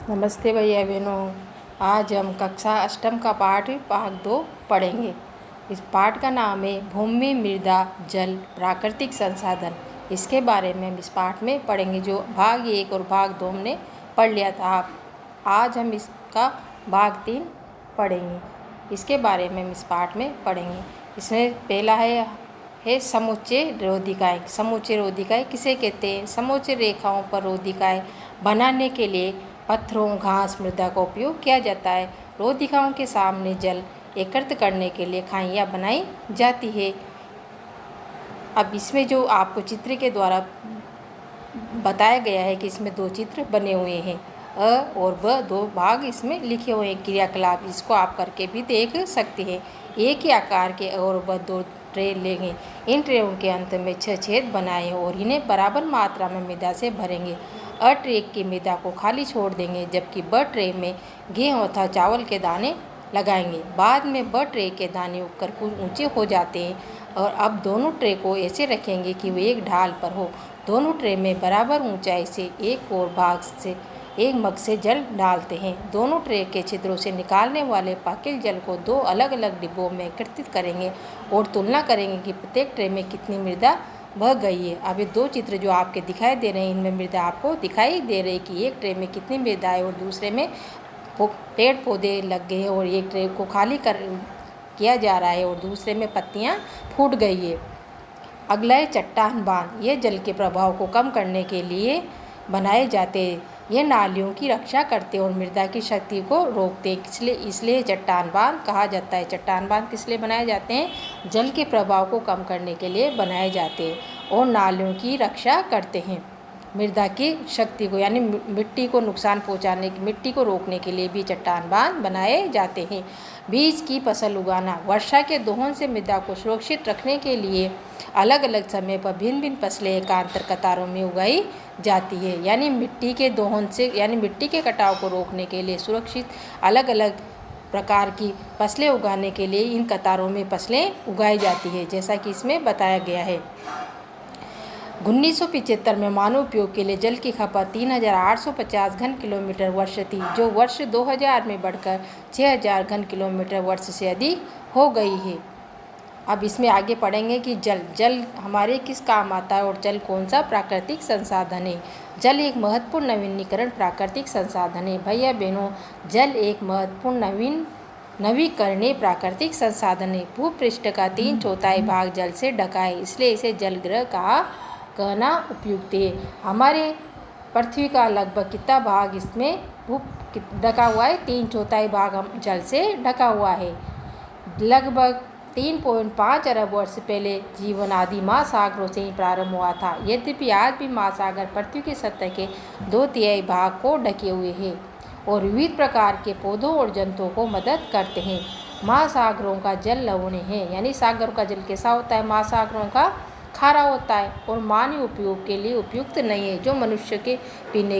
नमस्ते भैया बहनों। आज हम कक्षा अष्टम का पाठ भाग 2 पढ़ेंगे। इस पाठ का नाम है भूमि, मृदा, जल, प्राकृतिक संसाधन। इसके बारे में हम इस पाठ में पढ़ेंगे। जो भाग 1 और भाग 2 हमने पढ़ लिया था। आज हम इसका भाग 3 पढ़ेंगे। इसके बारे में हम इस पाठ में पढ़ेंगे। इसमें पहला है समुच्चय रोधिकाएँ। समुच्चय रोधिकाएँ किसे कहते हैं? समुच्चय रेखाओं पर रोधिकाएँ बनाने के लिए पत्थरों, घास, मृदा का उपयोग किया जाता है। रोधिकाओं के सामने जल एकत्र करने के लिए खाइयाँ बनाई जाती है। अब इसमें जो आपको चित्र के द्वारा बताया गया है कि इसमें 2 चित्र बने हुए हैं। अ और ब 2 भाग इसमें लिखे हुए हैं क्रियाकलाप। इसको आप करके भी देख सकते हैं। एक ही आकार के अ और ब 2 ट्रे लेंगे। इन ट्रेयों के अंत में 6 छेद बनाए और इन्हें बराबर मात्रा में मृदा से भरेंगे। अ ट्रे की मृदा को खाली छोड़ देंगे, जबकि ब ट्रे में गेहूं तथा चावल के दाने लगाएंगे। बाद में ब ट्रे के दाने उगकर कुछ ऊंचे हो जाते हैं और अब दोनों ट्रे को ऐसे रखेंगे कि वे एक ढाल पर हो। दोनों ट्रे में बराबर ऊंचाई से एक और भाग से एक मग से जल डालते हैं। दोनों ट्रे के छिद्रों से निकालने वाले पाकिल जल को 2 अलग अलग डिब्बों में एकत्रित करेंगे और तुलना करेंगे कि प्रत्येक ट्रे में कितनी मृदा बह गई है। अब ये 2 चित्र जो आपके दिखाई दे रहे हैं, इनमें मृदा आपको दिखाई दे रही है कि एक ट्रे में कितनी मृदा है और दूसरे में पेड़ पौधे लग गए हैं और एक ट्रे को खाली किया जा रहा है और दूसरे में पत्तियां फूट गई है। अगला है चट्टान बांध। ये जल के प्रभाव को कम करने के लिए बनाए जाते हैं। ये नालियों की रक्षा करते हैं और मृदा की शक्ति को रोकते हैं। इसलिए चट्टान बांध कहा जाता है। चट्टान बांध किस लिए बनाए जाते हैं? जल के प्रभाव को कम करने के लिए बनाए जाते हैं और नालियों की रक्षा करते हैं। मृदा की शक्ति को यानी मिट्टी को नुकसान पहुंचाने की, मिट्टी को रोकने के लिए भी चट्टान बांध बनाए जाते हैं। बीज की फसल उगाना। वर्षा के दोहन से मृदा को सुरक्षित रखने के लिए अलग अलग समय पर भिन्न भिन्न फसलें एकांतर कतारों में उगाई जाती है। यानी मिट्टी के दोहन से यानी मिट्टी के कटाव को रोकने के लिए सुरक्षित अलग अलग प्रकार की फसलें उगाने के लिए इन कतारों में फसलें उगाई जाती है, जैसा कि इसमें बताया गया है। 1975 में मानव उपयोग के लिए जल की खपत 3850 घन किलोमीटर वर्ष थी, जो वर्ष 2000 में बढ़कर 6000 घन किलोमीटर वर्ष से अधिक हो गई है। अब इसमें आगे पढ़ेंगे कि जल हमारे किस काम आता है और जल कौन सा प्राकृतिक संसाधन है। जल एक महत्वपूर्ण नवीनीकरण प्राकृतिक संसाधन है। भैया बहनों, जल एक महत्वपूर्ण नवीकरणीय प्राकृतिक संसाधन है। भूपृष्ठ का 3/4 भाग जल से ढका है, इसलिए इसे जलग्रह कहना उपयुक्त है। हमारे पृथ्वी का लगभग कितना भाग इसमें ढका हुआ है? 3/4 भाग हम जल से ढका हुआ है। लगभग 3.5 अरब वर्ष पहले जीवन आदि महासागरों से ही प्रारंभ हुआ था। यद्यपि आज भी महासागर पृथ्वी की सतह के 2/3 भाग को ढके हुए हैं और विविध प्रकार के पौधों और जंतुओं को मदद करते हैं। महासागरों का जल लवणीय है, यानी सागरों का जल कैसा होता है? महासागरों का खारा होता है और मानवीय उपयोग के लिए उपयुक्त नहीं है। जो मनुष्य के पीने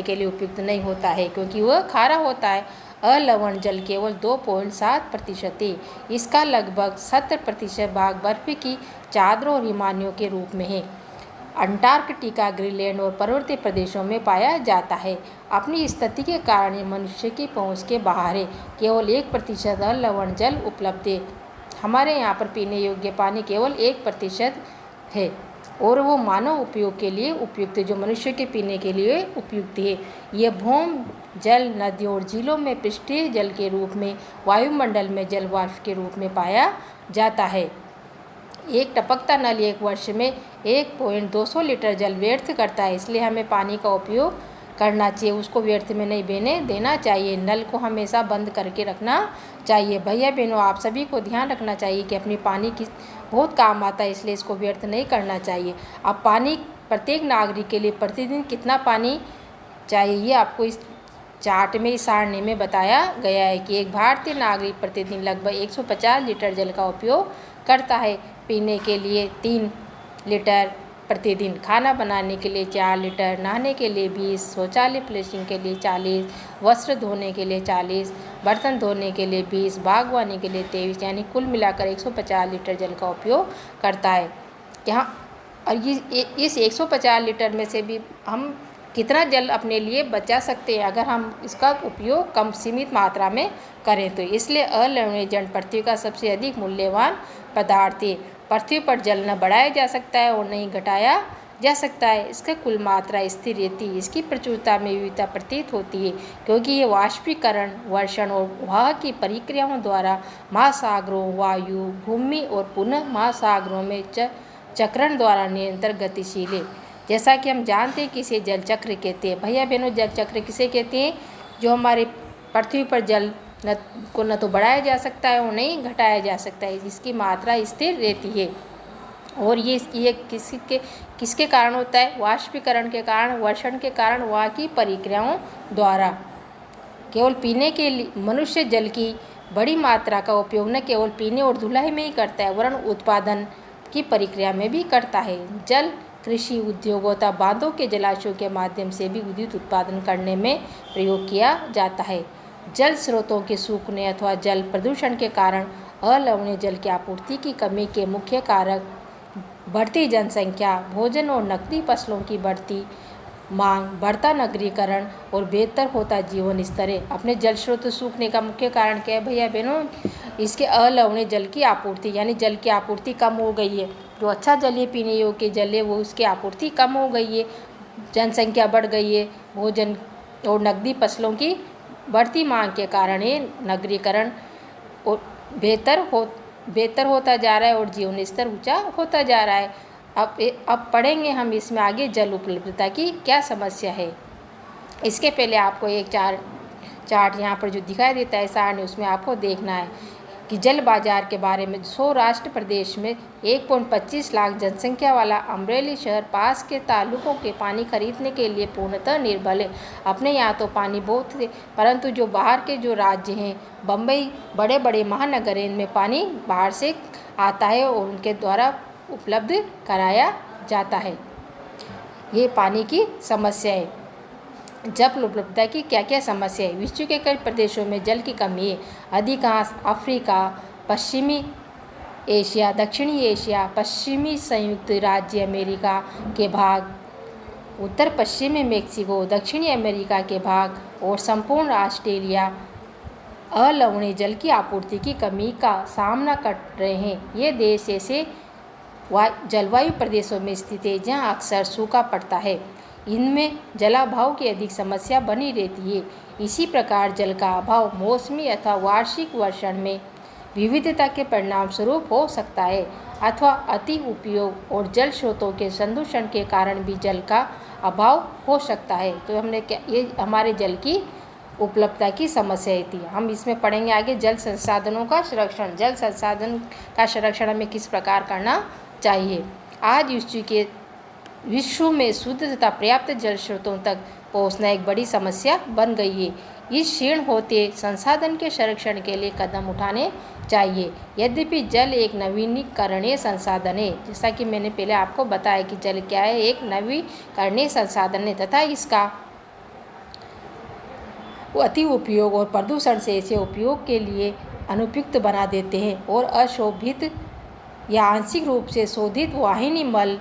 के लिए उपयुक्त नहीं होता है, क्योंकि वह खारा होता है। अलवण जल केवल 2.7% है। इसका लगभग 70% भाग बर्फ की चादरों और हिमालयों के रूप में है। अंटार्कटिका, ग्रीनलैंड और पर्वतीय प्रदेशों में पाया जाता है। अपनी स्थिति के कारण ये मनुष्य की पहुंच के बाहर है। केवल 1% अलवण जल उपलब्ध है। हमारे यहाँ पर पीने योग्य पानी केवल 1% है और वो मानव उपयोग के लिए उपयुक्त है, जो मनुष्य के पीने के लिए उपयुक्त है। यह भूम जल नदियों और झीलों में पृष्ठीय जल के रूप में, वायुमंडल में जल वाष्प के रूप में पाया जाता है। एक टपकता नल एक वर्ष में 1.200 लीटर जल व्यर्थ करता है, इसलिए हमें पानी का उपयोग करना चाहिए, उसको व्यर्थ में नहीं बहने देना चाहिए। नल को हमेशा बंद करके रखना चाहिए। भैया बहनों, आप सभी को ध्यान रखना चाहिए कि अपनी पानी की बहुत काम आता है, इसलिए इसको व्यर्थ नहीं करना चाहिए। अब पानी प्रत्येक नागरिक के लिए प्रतिदिन कितना पानी चाहिए, ये आपको इस चार्ट में, इस सारणी में बताया गया है कि एक भारतीय नागरिक प्रतिदिन लगभग 150 लीटर जल का उपयोग करता है। पीने के लिए 3 लीटर प्रतिदिन, खाना बनाने के लिए 4 लीटर, नहाने के लिए 20, शौचालय फ्लशिंग के लिए 40, वस्त्र धोने के लिए 40, बर्तन धोने के लिए 20, बागवानी के लिए 23, यानी कुल मिलाकर 150 लीटर जल का उपयोग करता है। यहाँ और इस 150 लीटर में से भी हम कितना जल अपने लिए बचा सकते हैं अगर हम इसका उपयोग कम सीमित मात्रा में करें तो। इसलिए अलवणीय जल पृथ्वी का सबसे अधिक मूल्यवान पदार्थ है। पृथ्वी पर जल न बढ़ाया जा सकता है और नहीं घटाया जा सकता है। इसका कुल मात्रा स्थिर रहती है। इसकी प्रचुरता में विविधता प्रतीत होती है क्योंकि ये वाष्पीकरण, वर्षण और वहां की प्रक्रियाओं द्वारा महासागरों, वायु, भूमि और पुनः महासागरों में चक्रण द्वारा निरंतर गतिशील है। जैसा कि हम जानते हैं कि इसे जल चक्र कहते हैं। भैया बहनों, जल चक्र किसे कहते हैं? जो हमारे पृथ्वी पर जल न तो बढ़ाया जा सकता है और नहीं घटाया जा सकता है। इसकी मात्रा स्थिर रहती है और ये किसके कारण होता है? वाष्पीकरण के कारण, वर्षण के कारण, वहाँ की प्रक्रियाओं द्वारा। केवल पीने के लिए मनुष्य जल की बड़ी मात्रा का उपयोग न केवल पीने और धुलाई में ही करता है वरन उत्पादन की प्रक्रिया में भी करता है। जल कृषि उद्योगों तथा बांधों के जलाशयों के माध्यम से भी विद्युत उत्पादन करने में प्रयोग किया जाता है। जल स्रोतों के सूखने अथवा जल प्रदूषण के कारण अलवणीय जल की आपूर्ति की कमी के मुख्य कारक बढ़ती जनसंख्या, भोजन और नकदी फसलों की बढ़ती मांग, बढ़ता नगरीकरण और बेहतर होता जीवन स्तर है। अपने जल स्रोत सूखने का मुख्य कारण क्या है भैया बहनों? इसके अलवणीय जल की आपूर्ति, यानी जल की आपूर्ति कम हो गई है। जो अच्छा जल है, पीने योग्य जल है, वो उसकी आपूर्ति कम हो गई है। जनसंख्या बढ़ गई है, भोजन और नकदी फसलों की बढ़ती मांग के कारण ये नगरीकरण और बेहतर होता जा रहा है और जीवन स्तर ऊंचा होता जा रहा है। अब पढ़ेंगे हम इसमें आगे जल उपलब्धता की क्या समस्या है। इसके पहले आपको एक चार्ट यहाँ पर जो दिखाई देता है सारणी, उसमें आपको देखना है कि जल बाजार के बारे में। सौराष्ट्र प्रदेश में 1.25 लाख जनसंख्या वाला अमरेली शहर पास के तालुकों के पानी खरीदने के लिए पूर्णतः निर्भर है। अपने यहाँ तो पानी बहुत है, परंतु जो बाहर के जो राज्य हैं, बम्बई, बड़े बड़े महानगर हैं, इनमें पानी बाहर से आता है और उनके द्वारा उपलब्ध कराया जाता है। ये पानी की समस्या है। जल उपलब्धता की क्या क्या समस्या है? विश्व के कई प्रदेशों में जल की कमी है। अधिकांश अफ्रीका, पश्चिमी एशिया, दक्षिणी एशिया, पश्चिमी संयुक्त राज्य अमेरिका के भाग, उत्तर पश्चिमी मेक्सिको, दक्षिणी अमेरिका के भाग और संपूर्ण ऑस्ट्रेलिया अलवणीय जल की आपूर्ति की कमी का सामना कर रहे हैं। ये देश ऐसे जलवायु प्रदेशों में स्थित है जहाँ अक्सर सूखा पड़ता है। इनमें जलाभाव की अधिक समस्या बनी रहती है। इसी प्रकार जल का अभाव मौसमी अथवा वार्षिक वर्षण में विविधता के परिणाम स्वरूप हो सकता है अथवा अति उपयोग और जल स्रोतों के संदूषण के कारण भी जल का अभाव हो सकता है। तो हमने क्या, ये हमारे जल की उपलब्धता की समस्या थी। हम इसमें पढ़ेंगे आगे जल संसाधनों का संरक्षण। जल संसाधन का संरक्षण हमें किस प्रकार करना चाहिए। आज विश्व में शुद्ध तथा पर्याप्त जल स्रोतों तक पहुंचना एक बड़ी समस्या बन गई है। इस क्षीण होते संसाधन के संरक्षण के लिए कदम उठाने चाहिए। यद्यपि जल एक नवीनीकरणीय संसाधन है, जैसा कि मैंने पहले आपको बताया कि जल क्या है, एक नवीकरणीय संसाधन है तथा इसका अति उपयोग और प्रदूषण से इसे उपयोग के लिए अनुपयुक्त बना देते हैं और अशोभित या आंशिक रूप से शोधित वाहिनी मल,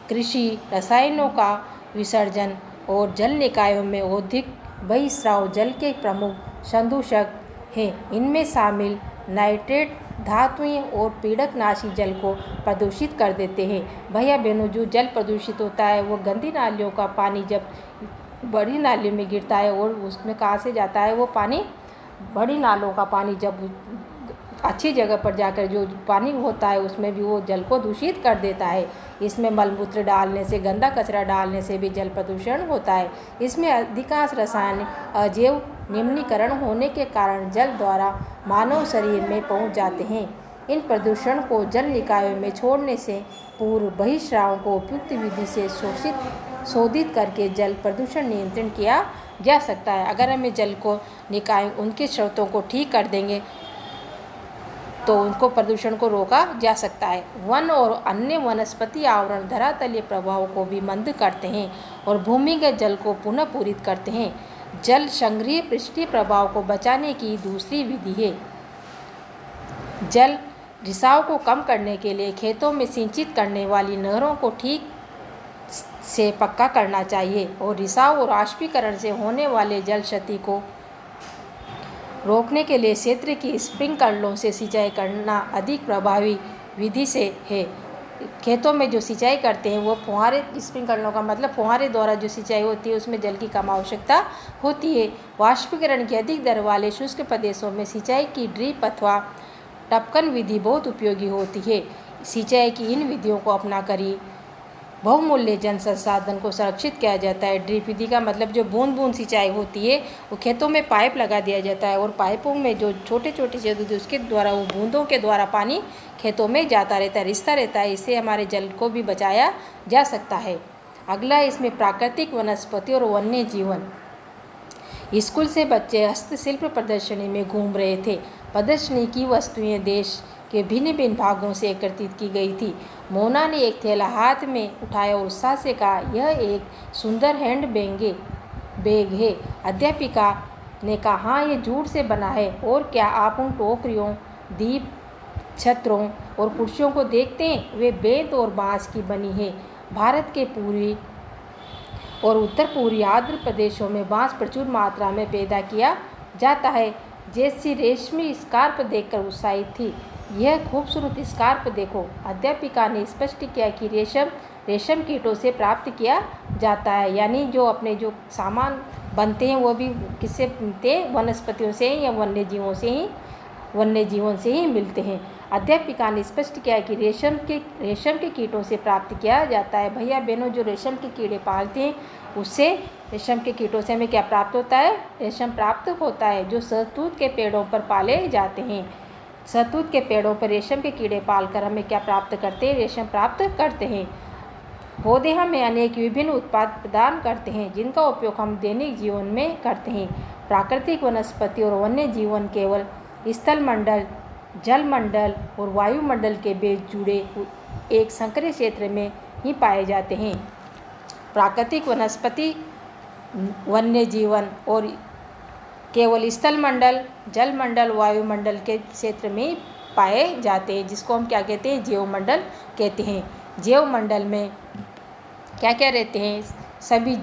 कृषि रसायनों का विसर्जन और जल निकायों में औद्योगिक बहिस्राव जल के प्रमुख संदूषक हैं। इनमें शामिल नाइट्रेट, धातुएं और पीड़कनाशी जल को प्रदूषित कर देते हैं। भैया बहनों, जो जल प्रदूषित होता है वो गंदी नालियों का पानी जब बड़ी नालियों में गिरता है और उसमें कहाँ से जाता है वो पानी, बड़ी नालों का पानी जब अच्छी जगह पर जाकर जो पानी होता है उसमें भी वो जल को दूषित कर देता है। इसमें मलमूत्र डालने से, गंदा कचरा डालने से भी जल प्रदूषण होता है। इसमें अधिकांश रसायन अजैव निम्नीकरण होने के कारण जल द्वारा मानव शरीर में पहुंच जाते हैं। इन प्रदूषण को जल निकायों में छोड़ने से पूर्व बहिस्राव को उपयुक्त विधि से शोधित करके जल प्रदूषण नियंत्रण किया जा सकता है। अगर हमें जल को निकाय उनके स्रोतों को ठीक कर देंगे तो उनको प्रदूषण को रोका जा सकता है। वन और अन्य वनस्पति आवरण धरातलीय प्रभावों को भी मंद करते हैं और भूमिगत जल को पुनः पूरित करते हैं। जल संग्रह पृष्ठीय प्रभाव को बचाने की दूसरी विधि है। जल रिसाव को कम करने के लिए खेतों में सिंचित करने वाली नहरों को ठीक से पक्का करना चाहिए और रिसाव और वाष्पीकरण से होने वाले जल क्षति को रोकने के लिए क्षेत्र की स्प्रिंकलरों से सिंचाई करना अधिक प्रभावी विधि से है। खेतों में जो सिंचाई करते हैं वो फुहारे, स्प्रिंकलरों का मतलब फुहारे द्वारा जो सिंचाई होती है उसमें जल की कम आवश्यकता होती है। वाष्पीकरण की अधिक दर वाले शुष्क प्रदेशों में सिंचाई की ड्रिप अथवा टपकन विधि बहुत उपयोगी होती है। सिंचाई की इन विधियों को अपनाकर ही बहुमूल्य जन संसाधन को संरक्षित किया जाता है। ड्रिप विधि का मतलब जो बूंद बूंद सिंचाई होती है वो खेतों में पाइप लगा दिया जाता है और पाइपों में जो छोटे छोटे छेद होते हैं उसके द्वारा वो बूंदों के द्वारा पानी खेतों में जाता रहता है, रिसता रहता है। इससे हमारे जल को भी बचाया जा सकता है। अगला इसमें प्राकृतिक वनस्पति और वन्य जीवन। स्कूल से बच्चे हस्तशिल्प प्रदर्शनी में घूम रहे थे। प्रदर्शनी की वस्तुएं देश के भिन्न भिन्न भागों से एकत्रित की गई थी। मोना ने एक थैला हाथ में उठाया और उत्साह से कहा, यह एक सुंदर हैंड बैग है। अध्यापिका ने कहा, हाँ ये जूट से बना है। और क्या आप उन टोकरियों, दीप, छत्रों और कुर्सियों को देखते हैं? वे बेंत और बांस की बनी है। भारत के पूर्वी और उत्तर पूर्वी आर्द्र प्रदेशों में बांस प्रचुर मात्रा में पैदा किया जाता है। जैसी रेशमी स्कार्फ देखकर उत्साहित थी, यह खूबसूरत स्कार्फ देखो। अध्यापिका ने स्पष्ट किया कि रेशम कीटों से प्राप्त किया जाता है, यानी जो अपने जो सामान बनते हैं वो भी किससे बनते हैं? वनस्पतियों से या वन्य जीवन से ही मिलते हैं। अध्यापिका ने स्पष्ट किया कि रेशम के कीटों से प्राप्त किया जाता है। भैया बहनों, जो रेशम के कीड़े पालते हैं उससे रेशम के कीटों से हमें क्या प्राप्त होता है? रेशम प्राप्त होता है, जो शहतूत के पेड़ों पर पाले जाते हैं। शहतूत के पेड़ों पर रेशम के कीड़े पालकर हमें क्या प्राप्त करते हैं? रेशम प्राप्त करते हैं। पौधे हमें अनेक विभिन्न उत्पाद प्रदान करते हैं जिनका उपयोग हम दैनिक जीवन में करते हैं। प्राकृतिक वनस्पति और वन्य जीवन केवल स्थल मंडल, जल मंडल और वायुमंडल के बीच जुड़े एक संकरे क्षेत्र में ही पाए जाते हैं। प्राकृतिक वनस्पति, वन्य जीवन और केवल स्थल मंडल, जल मंडल, वायुमंडल के क्षेत्र में पाए जाते हैं, जिसको हम क्या कहते हैं? जैवमंडल कहते हैं। जैवमंडल में क्या क्या रहते हैं? सभी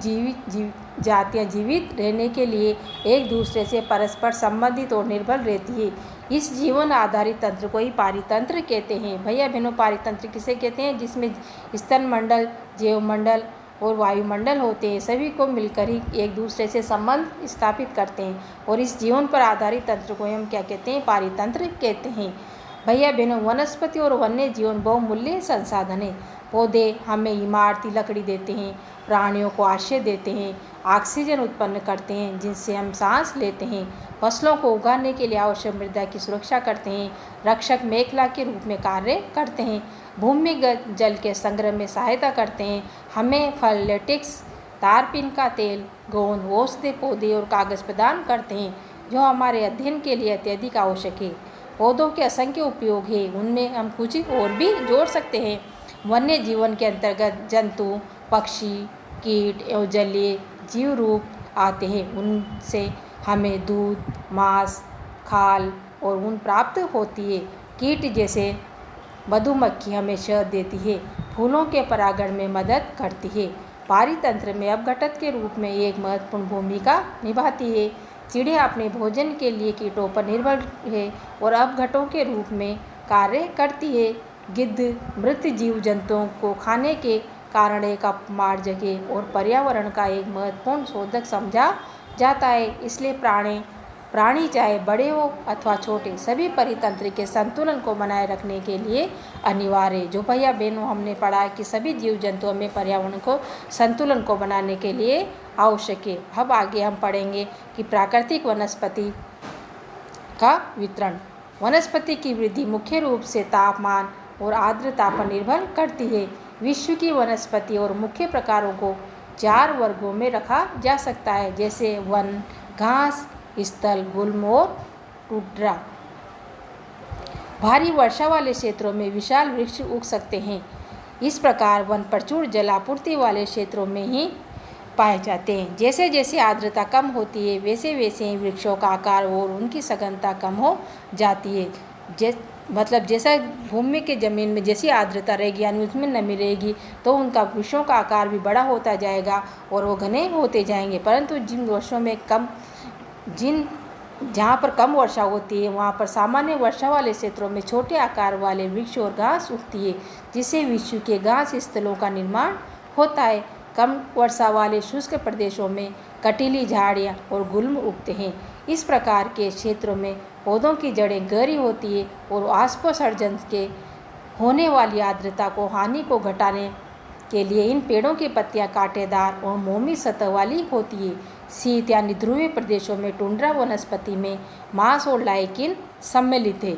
जातियाँ जीवित रहने के लिए एक दूसरे से परस्पर संबंधित और निर्भर रहती है। इस जीवन आधारित तंत्र को ही पारितंत्र कहते हैं। भैया बहनों, पारितंत्र किसे कहते हैं? जिसमें स्थल मंडल, जैवमंडल और वायुमंडल होते हैं, सभी को मिलकर ही एक दूसरे से संबंध स्थापित करते हैं और इस जीवन पर आधारित तंत्र को हम क्या कहते हैं? पारितंत्र कहते हैं। भैया बहनों, वनस्पति और वन्य जीवन बहुमूल्य संसाधन है। पौधे हमें इमारती लकड़ी देते हैं, प्राणियों को आश्रय देते हैं, ऑक्सीजन उत्पन्न करते हैं जिनसे हम सांस लेते हैं, फसलों को उगाने के लिए आवश्यक मृदा की सुरक्षा करते हैं, रक्षक मेखला के रूप में कार्य करते हैं, भूमिगत जल के संग्रह में सहायता करते हैं, हमें फल, लेटेक्स, तारपीन का तेल, गोंद, औषधि, पौधे और कागज़ प्रदान करते हैं जो हमारे अध्ययन के लिए अत्यधिक आवश्यक है। पौधों के असंख्य उपयोग है, उनमें हम कुछ और भी जोड़ सकते हैं। वन्य जीवन के अंतर्गत जंतु, पक्षी, कीट एवं जलीय जीव रूप आते हैं। उनसे हमें दूध, मांस, खाल और ऊन प्राप्त होती है। कीट जैसे मधुमक्खी हमें शहद देती है, फूलों के परागण में मदद करती है। पारितंत्र में अपघटक के रूप में एक महत्वपूर्ण भूमिका निभाती है। चिड़िया अपने भोजन के लिए कीटों पर निर्भर है और अपघटों के रूप में कार्य करती है। गिद्ध मृत जीव जंतुओं को खाने के कारण एक अपमार्जक है और पर्यावरण का एक महत्वपूर्ण शोधक समझा जाता है। इसलिए प्राणी चाहे बड़े हो अथवा छोटे, सभी परितंत्र के संतुलन को बनाए रखने के लिए अनिवार्य है। जो भैया बहनों हमने पढ़ा है कि सभी जीव जंतुओं में पर्यावरण को संतुलन को बनाने के लिए आवश्यक है। अब आगे हम पढ़ेंगे कि प्राकृतिक वनस्पति का वितरण। वनस्पति की वृद्धि मुख्य रूप से तापमान और आर्द्रता पर निर्भर करती है। विश्व की वनस्पति और मुख्य प्रकारों को 4 वर्गों में रखा जा सकता है, जैसे वन, घास, स्थल, गुल्म और टुंड्रा। भारी वर्षा वाले क्षेत्रों में विशाल वृक्ष उग सकते हैं। इस प्रकार वन प्रचुर जलापूर्ति वाले क्षेत्रों में ही पाए जाते हैं। जैसे जैसे आर्द्रता कम होती है वैसे वैसे ही वृक्षों का आकार और उनकी सघनता कम हो जाती है। मतलब जैसा भूमि के ज़मीन में जैसी आर्द्रता रहेगी यानी उसमें नमी रहेगी तो उनका वृक्षों का आकार भी बड़ा होता जाएगा और वो घने होते जाएंगे। परंतु जिन वर्षों में जहाँ पर कम वर्षा होती है वहाँ पर सामान्य वर्षा वाले क्षेत्रों में छोटे आकार वाले वृक्ष और घास उगती है, जिससे विश्व के घास स्थलों का निर्माण होता है। कम वर्षा वाले शुष्क प्रदेशों में कटीली झाड़ियाँ और गुल्म उगते हैं। इस प्रकार के क्षेत्रों में पौधों की जड़ें गहरी होती है और वाष्पोत्सर्जन के होने वाली आर्द्रता को हानि को घटाने के लिए इन पेड़ों की पत्तियां कांटेदार और मोमी सतह वाली होती है। शीत यानी ध्रुवीय प्रदेशों में टुंड्रा वनस्पति में मांस और लाइकिन सम्मिलित है।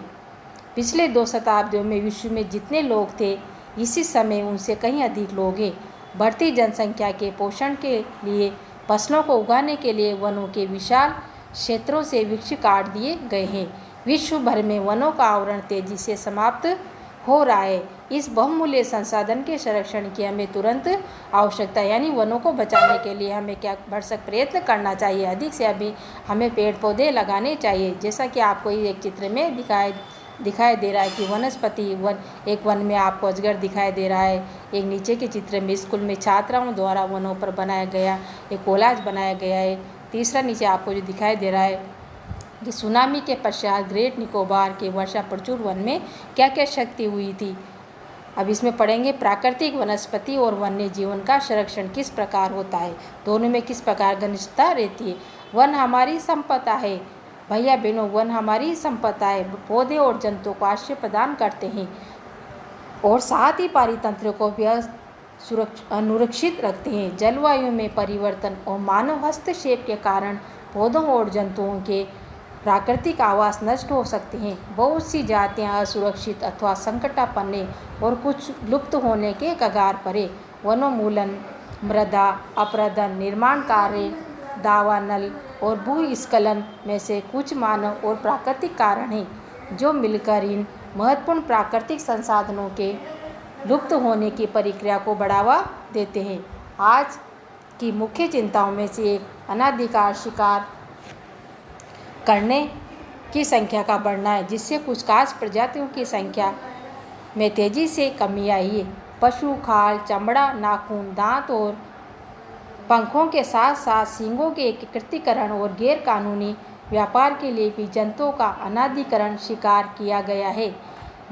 पिछले 2 शताब्दियों में विश्व में जितने लोग थे इसी समय उनसे कहीं अधिक लोग हैं। बढ़ती जनसंख्या के पोषण के लिए फसलों को उगाने के लिए वनों के विशाल क्षेत्रों से वृक्ष काट दिए गए हैं। विश्व भर में वनों का आवरण तेजी से समाप्त हो रहा है। इस बहुमूल्य संसाधन के संरक्षण की हमें तुरंत आवश्यकता है, यानी वनों को बचाने के लिए हमें क्या भरसक प्रयत्न करना चाहिए। अधिक से अधिक हमें पेड़ पौधे लगाने चाहिए। जैसा कि आपको एक चित्र में दिखाई दे रहा है कि वनस्पति वन में आपको अजगर दिखाई दे रहा है। एक नीचे के चित्र में स्कूल में छात्राओं द्वारा वनों पर बनाया गया एक कोलाज बनाया गया है। तीसरा नीचे आपको जो दिखाई दे रहा है कि सुनामी के पश्चात ग्रेट निकोबार के वर्षा प्रचुर वन में क्या क्या क्षति हुई थी। अब इसमें पढ़ेंगे प्राकृतिक वनस्पति और वन्य जीवन का संरक्षण किस प्रकार होता है, दोनों में किस प्रकार घनिष्ठता रहती है। वन हमारी संपदा है भैया बहनों, वन हमारी संपदा है। पौधे और जंतुओं को आश्रय प्रदान करते हैं और साथ ही पारितंत्र को अनुरक्षित रखते हैं। जलवायु में परिवर्तन और मानव हस्तक्षेप के कारण पौधों और जंतुओं के प्राकृतिक आवास नष्ट हो सकते हैं। बहुत सी जातियां असुरक्षित अथवा संकटापन्न और कुछ लुप्त होने के कगार पर है। वनोन्मूलन, मृदा अपरदन, निर्माण कार्य, दावानल और भूस्खलन में से कुछ मानव और प्राकृतिक कारण हैं जो मिलकर इन महत्वपूर्ण प्राकृतिक संसाधनों के लुप्त होने की प्रक्रिया को बढ़ावा देते हैं। आज की मुख्य चिंताओं में से एक अनाधिकार शिकार करने की संख्या का बढ़ना है, जिससे कुछ खास प्रजातियों की संख्या में तेजी से कमी आई है। पशु खाल, चमड़ा, नाखून, दांत और पंखों के साथ साथ सींगों के एकत्रीकरण और गैर कानूनी व्यापार के लिए भी जंतुओं का अनाधिकरण शिकार किया गया है।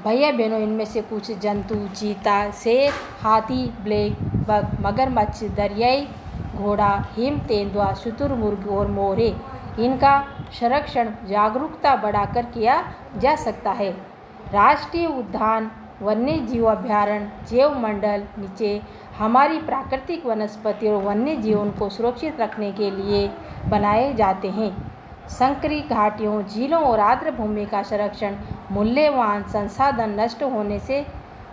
भैया बहनों, इनमें से कुछ जंतु चीता, शेर, हाथी, ब्लैक बग, मगरमच्छ, दरियाई घोड़ा, हिम तेंदुआ, शुतुरमुर्ग और मोर है। इनका संरक्षण जागरूकता बढ़ाकर किया जा सकता है। राष्ट्रीय उद्यान, वन्य जीव अभयारण्य, जैव मंडल नीचे हमारी प्राकृतिक वनस्पति और वन्य जीवन को सुरक्षित रखने के लिए बनाए जाते हैं। संकरी घाटियों, झीलों और आर्द्र भूमि का संरक्षण मूल्यवान संसाधन नष्ट होने से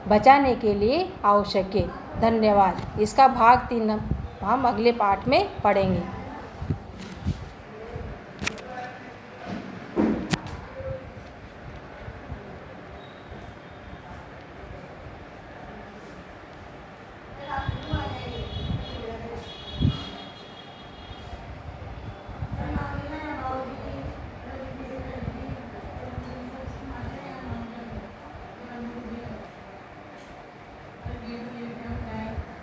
बचाने के लिए आवश्यक है। धन्यवाद। इसका भाग 3 हम अगले पाठ में पढ़ेंगे।